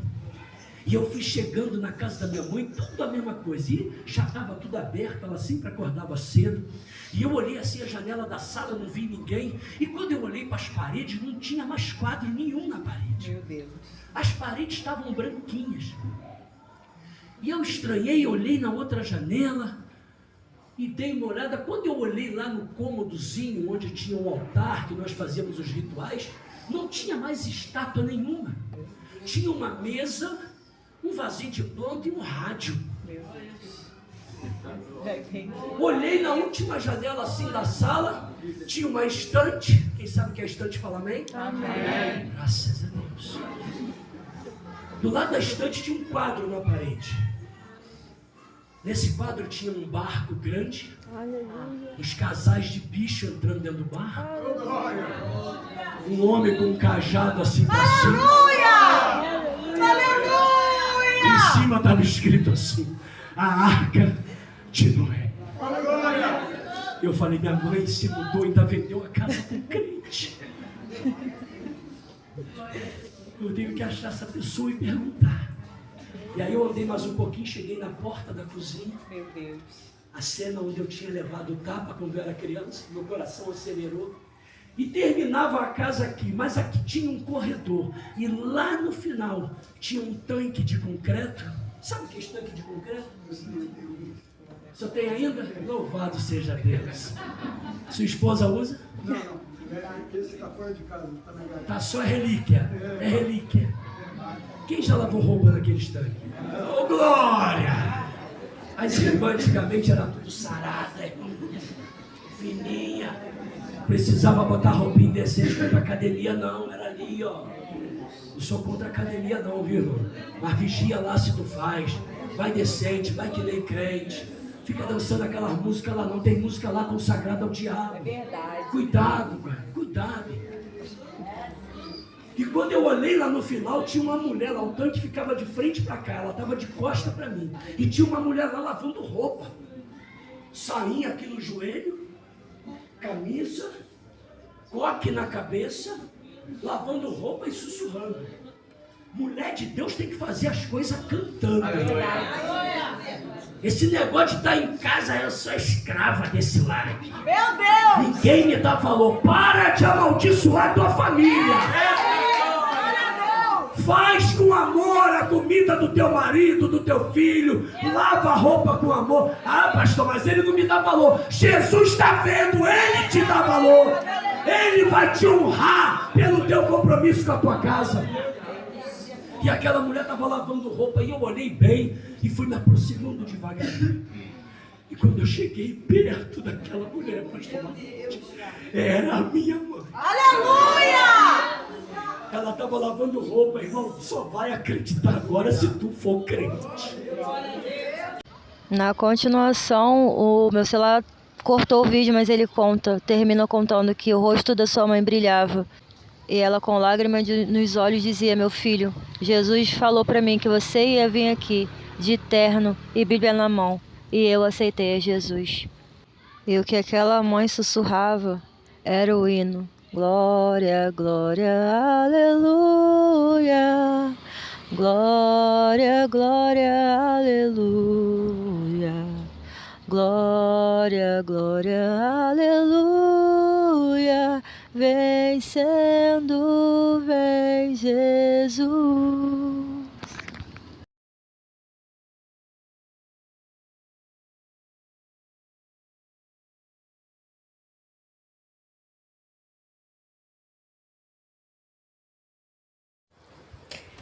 E eu fui chegando na casa da minha mãe, tudo a mesma coisa. E já estava tudo aberto, ela sempre acordava cedo. E eu olhei assim a janela da sala, não vi ninguém. E quando eu olhei para as paredes, não tinha mais quadro nenhum na parede. Meu Deus. As paredes estavam branquinhas. E eu estranhei, olhei na outra janela e dei uma olhada. Quando eu olhei lá no cômodozinho, onde tinha um altar, que nós fazíamos os rituais, não tinha mais estátua nenhuma. Tinha uma mesa, um vasinho de planta e um rádio. Olhei na última janela assim da sala, tinha uma estante. Quem sabe que é estante fala amém? Amém. Graças a Deus. Do lado da estante tinha um quadro na parede. Nesse quadro tinha um barco grande, Aleluia. uns casais de bicho entrando dentro do barco, um homem com um cajado assim pra cima. Em cima estava escrito assim, a arca de Noé. Eu falei, minha mãe se mudou e ainda vendeu a casa com crente. Eu tenho que achar essa pessoa e perguntar. E aí eu andei mais um pouquinho, cheguei na porta da cozinha. Meu Deus. A cena onde eu tinha levado o tapa quando eu era criança, meu coração acelerou. E terminava a casa aqui, mas aqui tinha um corredor. E lá no final tinha um tanque de concreto. Sabe o que é esse tanque de concreto? Você tem ainda? Louvado seja Deus. Sua esposa usa? Não. Esse está fora de casa. Tá só relíquia. É relíquia. Quem já lavou roupa naqueles tanques? Ô, glória! As irmãs antigamente era tudo sarada, fininha. Precisava botar roupinha decente para ir pra academia, não. Era ali, ó. Não sou contra a academia, não, viu, irmão? Mas vigia lá se tu faz. Vai decente, vai que nem crente. Fica dançando aquela música lá, não tem música lá consagrada ao diabo. É verdade. Cuidado, cara, cuidado. E quando eu olhei lá no final, tinha uma mulher lá, o tanque ficava de frente para cá, ela estava de costa para mim. E tinha uma mulher lá lavando roupa. Sainha aqui no joelho, camisa, coque na cabeça, lavando roupa e sussurrando. Mulher de Deus tem que fazer as coisas cantando. Esse negócio de estar em casa, eu sou escrava desse lar aqui. Meu Deus! Ninguém me falou, para de amaldiçoar tua família. Faz com amor a comida do teu marido, do teu filho. Lava a roupa com amor. Ah, pastor, mas ele não me dá valor. Jesus está vendo, ele te dá valor. Ele vai te honrar pelo teu compromisso com a tua casa. E aquela mulher estava lavando roupa e eu olhei bem e fui me aproximando devagarinho. E quando eu cheguei perto daquela mulher, pastor, era a minha mãe. Aleluia! Ela estava lavando roupa, irmão. Só vai acreditar agora se tu for crente. Na continuação, o meu celular cortou o vídeo, mas ele termina contando que o rosto da sua mãe brilhava. E ela com lágrimas nos olhos dizia, meu filho, Jesus falou para mim que você ia vir aqui de terno e Bíblia na mão. E eu aceitei a Jesus. E o que aquela mãe sussurrava era o hino. Glória, glória, aleluia. Glória, glória, aleluia. Glória, glória, aleluia. Vem vencendo, vem Jesus.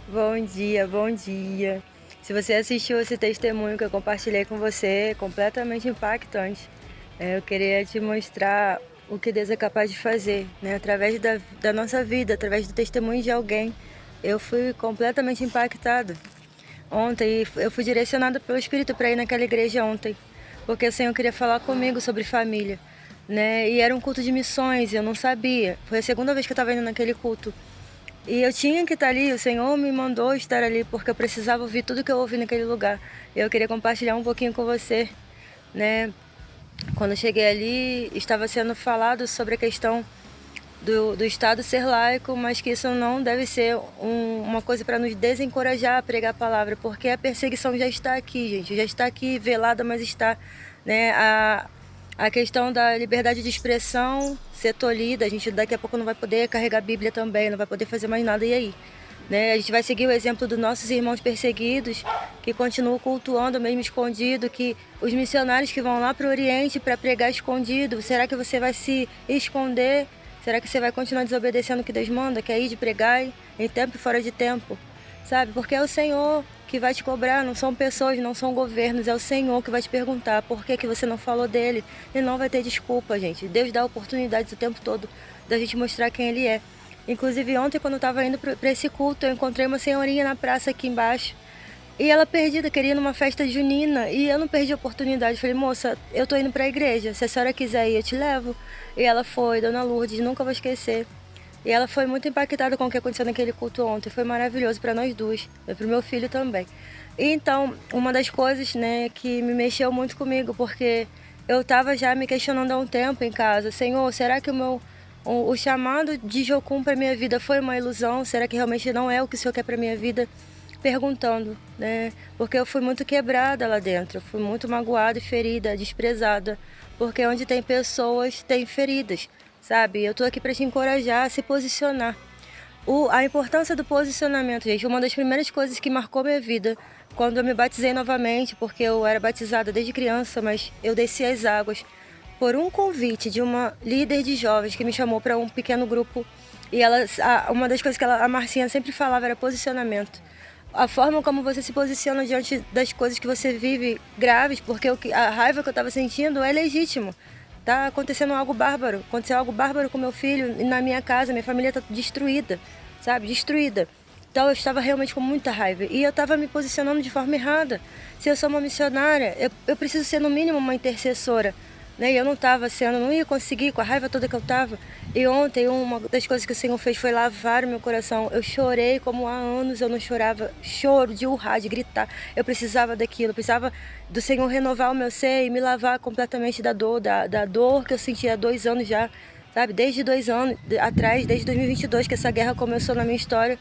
Bom dia, bom dia. Se você assistiu esse testemunho que eu compartilhei com você, é completamente impactante. Eu queria te mostrar o que Deus é capaz de fazer, né? Através da nossa vida, através do testemunho de alguém. Eu fui completamente impactada. Ontem eu fui direcionada pelo Espírito para ir naquela igreja ontem, porque o Senhor queria falar comigo sobre família, né? E era um culto de missões, eu não sabia. Foi a segunda vez que eu estava indo naquele culto. E eu tinha que estar ali, o Senhor me mandou estar ali, porque eu precisava ouvir tudo que eu ouvi naquele lugar. Eu queria compartilhar um pouquinho com você, né? Quando eu cheguei ali, estava sendo falado sobre a questão do Estado ser laico, mas que isso não deve ser uma coisa para nos desencorajar a pregar a palavra, porque a perseguição já está aqui, gente, já está aqui velada, mas está, né? A questão da liberdade de expressão ser tolhida, a gente daqui a pouco não vai poder carregar a Bíblia também, não vai poder fazer mais nada, e aí? Né? A gente vai seguir o exemplo dos nossos irmãos perseguidos, que continuam cultuando mesmo escondido, que os missionários que vão lá para o Oriente para pregar escondido, será que você vai se esconder? Será que você vai continuar desobedecendo o que Deus manda, que é ir de pregar em tempo e fora de tempo? Sabe? Porque é o Senhor que vai te cobrar, não são pessoas, não são governos, é o Senhor que vai te perguntar por que você não falou dele. E não vai ter desculpa, gente. Deus dá oportunidades o tempo todo da gente mostrar quem Ele é. Inclusive ontem, quando eu estava indo para esse culto, eu encontrei uma senhorinha na praça aqui embaixo. E ela perdida, queria ir numa festa junina. E eu não perdi a oportunidade. Falei, moça, eu tô indo para a igreja. Se a senhora quiser ir, eu te levo. E ela foi, Dona Lourdes, nunca vou esquecer. E ela foi muito impactada com o que aconteceu naquele culto ontem. Foi maravilhoso para nós duas, e para o meu filho também. E então, uma das coisas, né, que me mexeu muito comigo, porque eu estava já me questionando há um tempo em casa. Senhor, será que o chamado de Jocum para minha vida foi uma ilusão? Será que realmente não é o que o Senhor quer para minha vida? Perguntando, né? Porque eu fui muito quebrada lá dentro. Eu fui muito magoada e ferida, desprezada. Porque onde tem pessoas, tem feridas. Sabe, eu tô aqui para te encorajar a se posicionar. A importância do posicionamento, gente, uma das primeiras coisas que marcou minha vida, quando eu me batizei novamente, porque eu era batizada desde criança, mas eu desci as águas, por um convite de uma líder de jovens que me chamou para um pequeno grupo. E uma das coisas que a Marcinha sempre falava era posicionamento. A forma como você se posiciona diante das coisas que você vive graves, porque a raiva que eu estava sentindo é legítimo. Tá acontecendo algo bárbaro. Aconteceu algo bárbaro com meu filho na minha casa. Minha família está destruída, sabe? Destruída. Então eu estava realmente com muita raiva. E eu estava me posicionando de forma errada. Se eu sou uma missionária, eu preciso ser no mínimo uma intercessora. Né? E eu não estava sendo, não ia conseguir com a raiva toda que eu estava. E ontem uma das coisas que o Senhor fez foi lavar o meu coração. Eu chorei como há anos eu não chorava. Choro de urrar, de gritar. Eu precisava daquilo, eu precisava do Senhor renovar o meu ser e me lavar completamente da dor, da dor que eu sentia há 2 anos já. Sabe? Desde 2 anos atrás, desde 2022 que essa guerra começou na minha história.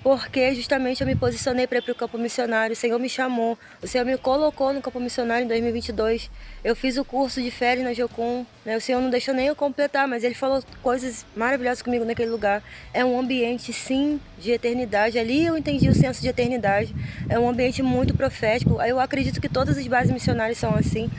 Porque justamente eu me posicionei para ir para o campo missionário, o Senhor me chamou, o Senhor me colocou no campo missionário em 2022. Eu fiz o curso de férias na Jocum, né? O Senhor não deixou nem eu completar, mas Ele falou coisas maravilhosas comigo naquele lugar. É um ambiente, sim, de eternidade. Ali eu entendi o senso de eternidade. É um ambiente muito profético. Eu acredito que todas as bases missionárias são assim,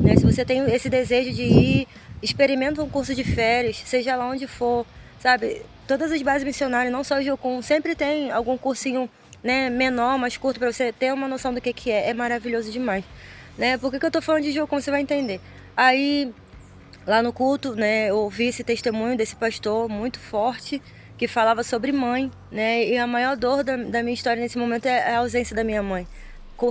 né? Se você tem esse desejo de ir, experimenta um curso de férias, seja lá onde for, sabe? Todas as bases missionárias, não só o Jocum, sempre tem algum cursinho, né, menor, mais curto, para você ter uma noção do que é. É maravilhoso demais. Né? Por que eu tô falando de Jocum? Você vai entender. Aí, lá no culto, né, eu ouvi esse testemunho desse pastor muito forte, que falava sobre mãe, né? E a maior dor da minha história nesse momento é a ausência da minha mãe.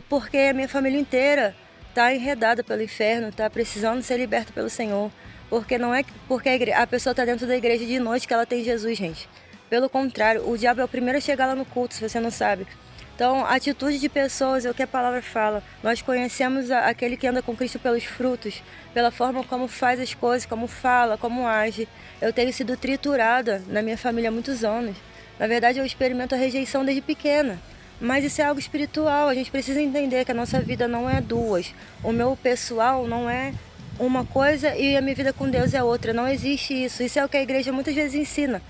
Porque a minha família inteira está enredada pelo inferno, está precisando ser liberta pelo Senhor. Porque não é porque a pessoa está dentro da igreja de noite que ela tem Jesus, gente. Pelo contrário, o diabo é o primeiro a chegar lá no culto, se você não sabe. Então, a atitude de pessoas é o que a palavra fala. Nós conhecemos aquele que anda com Cristo pelos frutos, pela forma como faz as coisas, como fala, como age. Eu tenho sido triturada na minha família há muitos anos. Na verdade, eu experimento a rejeição desde pequena. Mas isso é algo espiritual, a gente precisa entender que a nossa vida não é duas. O meu pessoal não é uma coisa e a minha vida com Deus é outra. Não existe isso. Isso é o que a igreja muitas vezes ensina.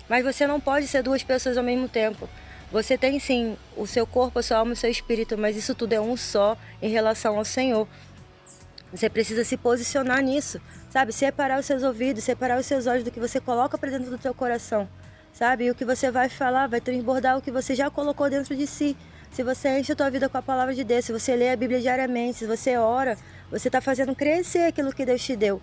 Mas você não pode ser duas pessoas ao mesmo tempo. Você tem sim o seu corpo, a sua alma e o seu espírito, mas isso tudo é um só em relação ao Senhor. Você precisa se posicionar nisso, sabe? Separar os seus ouvidos, separar os seus olhos do que você coloca para dentro do teu coração, sabe? E o que você vai falar vai transbordar o que você já colocou dentro de si. Se você enche a tua vida com a palavra de Deus, se você lê a Bíblia diariamente, se você ora, você está fazendo crescer aquilo que Deus te deu.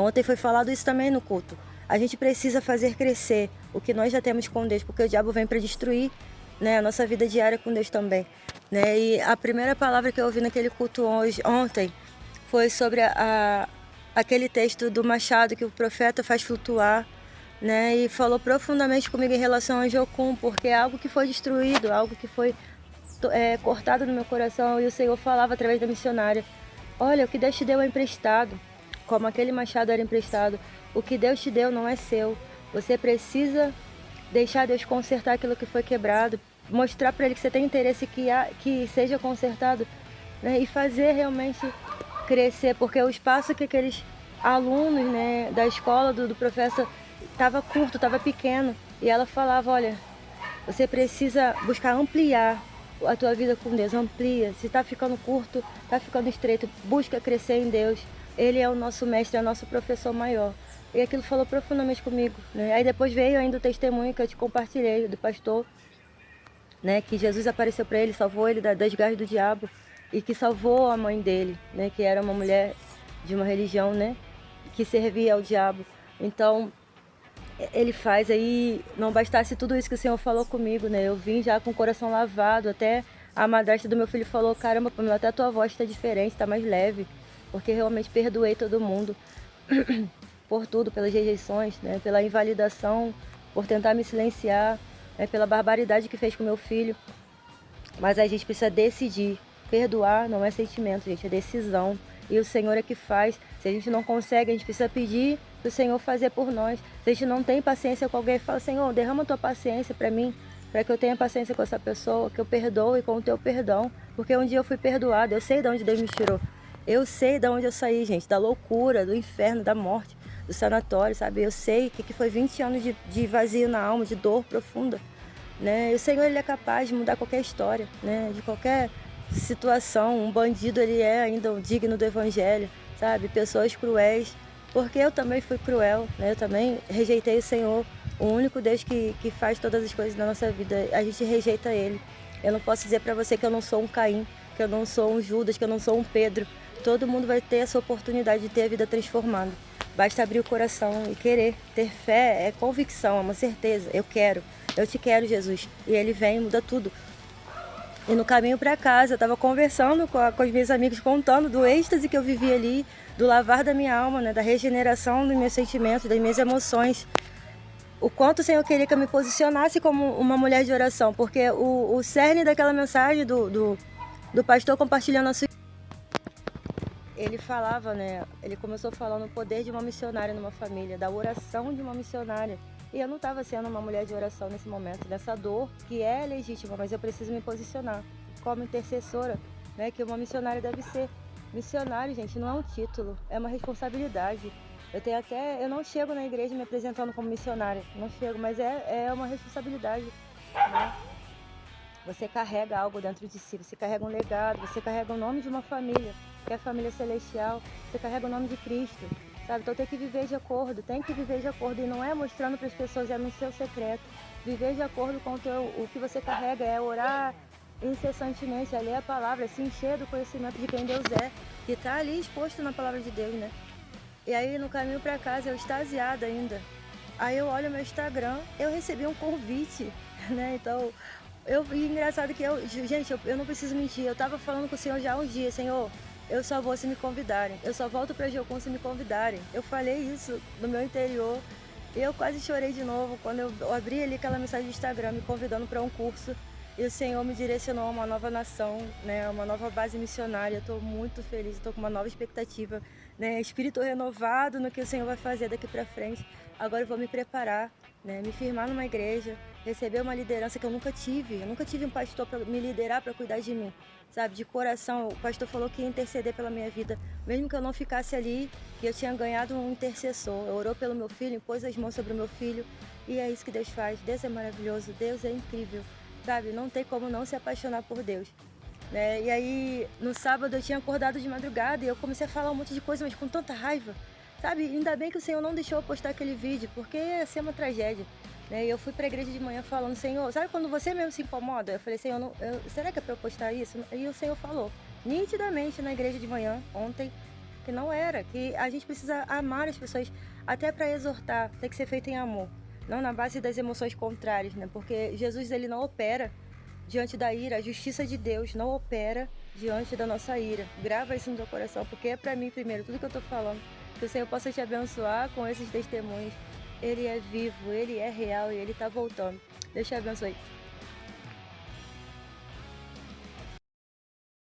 Ontem foi falado isso também no culto. A gente precisa fazer crescer o que nós já temos com Deus, porque o diabo vem para destruir, a nossa vida diária com Deus também. E a primeira palavra que eu ouvi naquele culto ontem foi sobre aquele texto do machado que o profeta faz flutuar, e falou profundamente comigo em relação a Jocum, porque é algo que foi destruído, algo que foi cortado no meu coração, e o Senhor falava através da missionária: olha, o que Deus te deu é emprestado, como aquele machado era emprestado. O que Deus te deu não é seu. Você precisa deixar Deus consertar aquilo que foi quebrado, mostrar para Ele que você tem interesse que seja consertado, e fazer realmente crescer, porque o espaço que aqueles alunos da escola do professor estava curto, estava pequeno, e ela falava: olha, você precisa buscar ampliar a tua vida com Deus, amplia. Se está ficando curto, está ficando estreito, busca crescer em Deus. Ele é o nosso mestre, é o nosso professor maior. E aquilo falou profundamente comigo. Aí depois veio ainda o testemunho que eu te compartilhei do pastor, que Jesus apareceu para ele, salvou ele das garras do diabo, e que salvou a mãe dele, que era uma mulher de uma religião, que servia ao diabo. Então, ele faz aí, não bastasse tudo isso que o Senhor falou comigo, eu vim já com o coração lavado. Até a madrasta do meu filho falou: caramba, Pamela, até a tua voz está diferente, está mais leve, porque realmente perdoei todo mundo por tudo, pelas rejeições, pela invalidação, por tentar me silenciar, pela barbaridade que fez com meu filho. Mas a gente precisa decidir. Perdoar não é sentimento, gente, é decisão. E o Senhor é que faz. Se a gente não consegue, a gente precisa pedir para o Senhor fazer por nós. Se a gente não tem paciência com alguém, fala: Senhor, derrama a tua paciência para mim, para que eu tenha paciência com essa pessoa, que eu perdoe com o teu perdão. Porque um dia eu fui perdoada, eu sei de onde Deus me tirou. Eu sei de onde eu saí, gente, da loucura, do inferno, da morte, do sanatório, sabe? Eu sei o que foi 20 anos de vazio na alma, de dor profunda. E o Senhor, Ele é capaz de mudar qualquer história, de qualquer situação. Um bandido, ele é ainda digno do evangelho, sabe? Pessoas cruéis, porque eu também fui cruel, eu também rejeitei o Senhor, o único Deus que faz todas as coisas na nossa vida. A gente rejeita Ele. Eu não posso dizer para você que eu não sou um Caim, que eu não sou um Judas, que eu não sou um Pedro. Todo mundo vai ter essa oportunidade de ter a vida transformada. Basta abrir o coração e querer. Ter fé é convicção, é uma certeza. Eu te quero, Jesus. E Ele vem e muda tudo. E no caminho para casa, eu estava conversando com os meus amigos, contando do êxtase que eu vivi ali, do lavar da minha alma, da regeneração dos meus sentimentos, das minhas emoções. O quanto o Senhor queria que eu me posicionasse como uma mulher de oração, porque o cerne daquela mensagem do pastor compartilhando a sua... Ele falava, ele começou falando o poder de uma missionária numa família, da oração de uma missionária. E eu não estava sendo uma mulher de oração nesse momento, nessa dor que é legítima, mas eu preciso me posicionar como intercessora, que uma missionária deve ser. Missionário, gente, não é um título, é uma responsabilidade. Eu não chego na igreja me apresentando como missionária, não chego, mas é uma responsabilidade, Você carrega algo dentro de si, você carrega um legado, você carrega o nome de uma família, que é a família celestial, você carrega o nome de Cristo, sabe? Então tem que viver de acordo, e não é mostrando para as pessoas, é no seu secreto. Viver de acordo com o que você carrega, é orar incessantemente, é ler a palavra, é se encher do conhecimento de quem Deus é, que está ali exposto na palavra de Deus, E aí no caminho para casa, eu extasiada ainda, aí eu olho meu Instagram, eu recebi um convite, Então... E engraçado que gente, eu não preciso mentir, eu estava falando com o Senhor já há uns dias: Senhor, eu só vou se me convidarem, eu só volto para Jocum se me convidarem. Eu falei isso no meu interior, e eu quase chorei de novo quando eu abri ali aquela mensagem do Instagram me convidando para um curso, e o Senhor me direcionou a uma nova nação, uma nova base missionária. Eu estou muito feliz, estou com uma nova expectativa, espírito renovado no que o Senhor vai fazer daqui para frente. Agora eu vou me preparar, me firmar numa igreja, receber uma liderança que eu nunca tive. Eu nunca tive um pastor para me liderar, para cuidar de mim, sabe? De coração, o pastor falou que ia interceder pela minha vida, mesmo que eu não ficasse ali, que eu tinha ganhado um intercessor. Orou pelo meu filho, impôs as mãos sobre o meu filho, e é isso que Deus faz. Deus é maravilhoso, Deus é incrível, sabe? Não tem como não se apaixonar por Deus, né? E aí, no sábado eu tinha acordado de madrugada e eu comecei a falar um monte de coisa, mas com tanta raiva, sabe? Ainda bem que o Senhor não deixou eu postar aquele vídeo, porque ia ser uma tragédia, né? E eu fui pra igreja de manhã falando, Senhor, sabe quando você mesmo se incomoda? Eu falei, Senhor, será que é pra eu postar isso? E o Senhor falou, nitidamente na igreja de manhã, ontem, que não era, que a gente precisa amar as pessoas, até para exortar, tem que ser feito em amor, não na base das emoções contrárias, né? Porque Jesus, ele não opera diante da ira, a justiça de Deus não opera diante da nossa ira. Grava isso no teu coração, porque é pra mim primeiro, tudo que eu tô falando, que o Senhor possa te abençoar com esses testemunhos. Ele é vivo, ele é real e ele tá voltando. Deus te abençoe.